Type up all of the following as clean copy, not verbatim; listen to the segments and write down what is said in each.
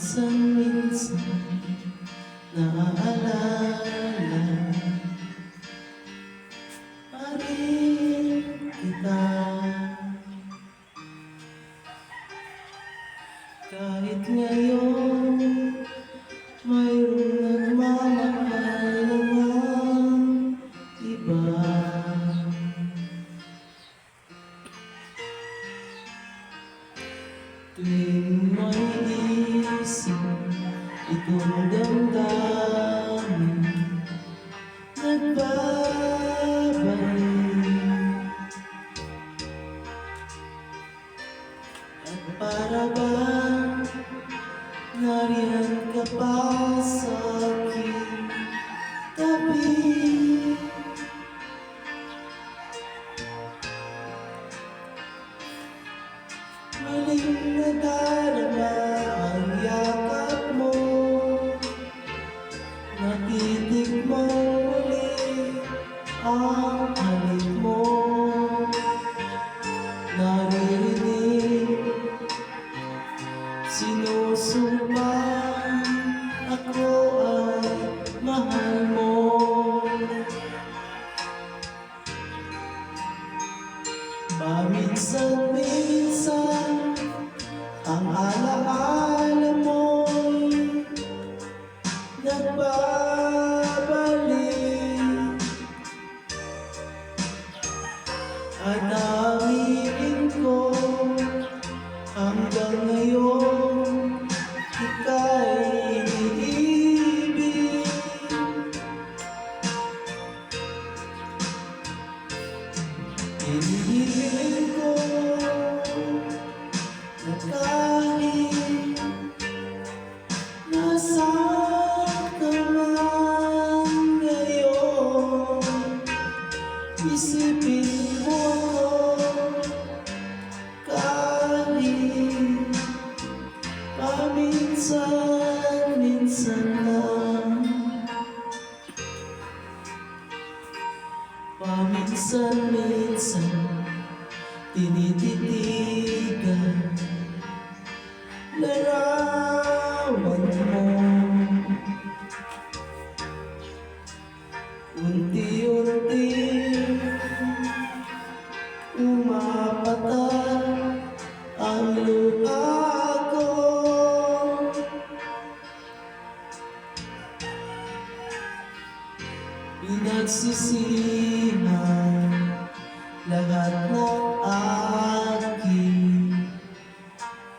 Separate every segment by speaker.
Speaker 1: Paminsan-minsan naaalala pa rin kita. Kahit ngayon mayroong nagmamahal ng iba. Tuwing may isip itong damdamin, nagbabalik. At para bang nariyan ka pa sa aking tabi. Muling nadarama ang yakap mo, natitikman muli ang halik mo. Naririnig, sinusumbang ako ay mahal mo. Paminsan-minsan ang alaala mo'y nagbabalik. At aminin ko hanggang ngayon ika'y iniibig. Hinihiling ko na kahit nasaan ka man ngayon, isipin mo ako kahit paminsan-minsan lang. Paminsan-minsan tinititigan larawan mo. Unti-unti umapatak ang luha ko. Pinagsisihan lahat ng aking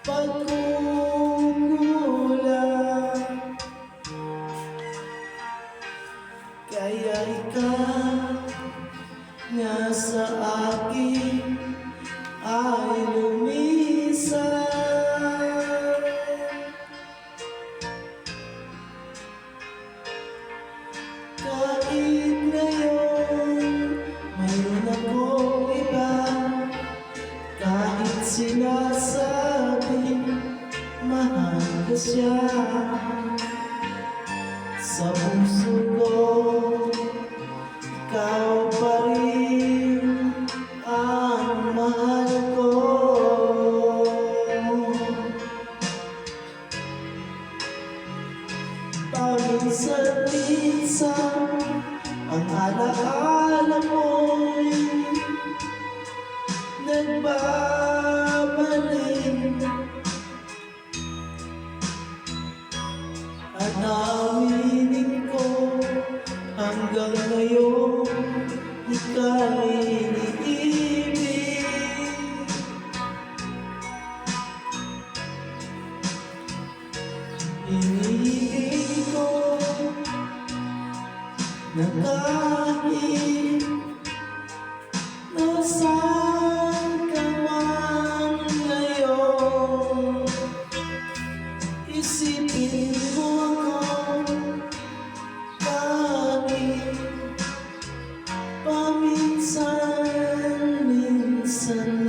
Speaker 1: pagkukulang. Kaya ikaw nga sa akin ay lumisan. Kahit ngayon mayroon akong iba, kahit sinasabing mahal ko siya, sa puso ko ikaw pa rin ang mahal ko. Paminsan-minsan ang alaala mo'y nagbabalik. At aminin ko hanggang ngayon ika'y iniibig. Hinihiling ko na kahit nasaan ka man ngayon, isipin mo ako kahit paminsan-minsan.